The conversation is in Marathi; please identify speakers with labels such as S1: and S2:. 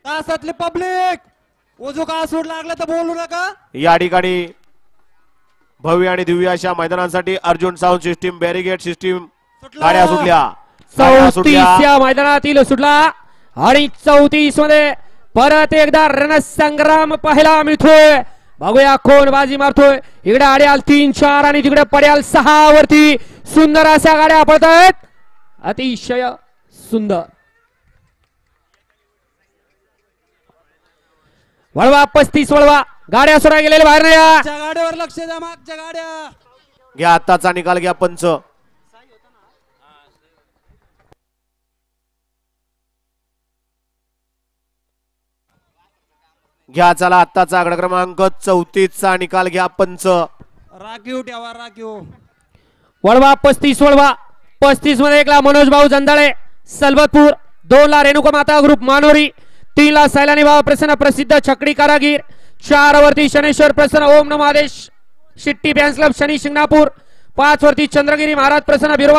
S1: तासातले पब्लिक ओझो का सूट लागला तर बोलू नका।
S2: या ठिकाणी भव्य आणि दिव्य अशा मैदानांसाठी Arjun sound system barricade system गाड्या सुटल्या।
S3: 34 या मैदानातील सुटला आणि 34 मध्ये परत एकदा रणसंग्राम पाहायला मिळतोय। बघूया कोण बाजी मारतोय। इकडे आड्याल 3-4 आणि तिकडे पड्याल 6 वरती सुंदर अशा गाड्या पडतायत, अतिशय सुंदर। वळवा 35 वळवा गाड्या सोडा गेलेल्या बाहेर नाही या।
S1: मागच्या गाड्यावर लक्ष द्या, मागच्या गाड्या
S2: घ्या आत्ताचा निकाल घ्या पंच। घ्या चला आत्ताचा आकडा क्रमांक 34 चा निकाल घ्या पंच।
S1: राखीव ठेवा राखीव।
S3: वळवा 35 वळवा 35 मध्ये 1 ला मनोज भाऊ जंदाळे सलबतपूर, 2 ला रेणुका माता ग्रुप मानोरी, 3 ला सैलानी भाऊ प्रसन्न प्रसिद्ध छकडी कारागीर, 4 वरती शनेश्वर प्रसन्न ओम नमो आदेश शिट्टी फॅन्स क्लब शनी शिंगणापूर, 5 वरती चंद्रगिरी महाराज प्रसन्न बिरो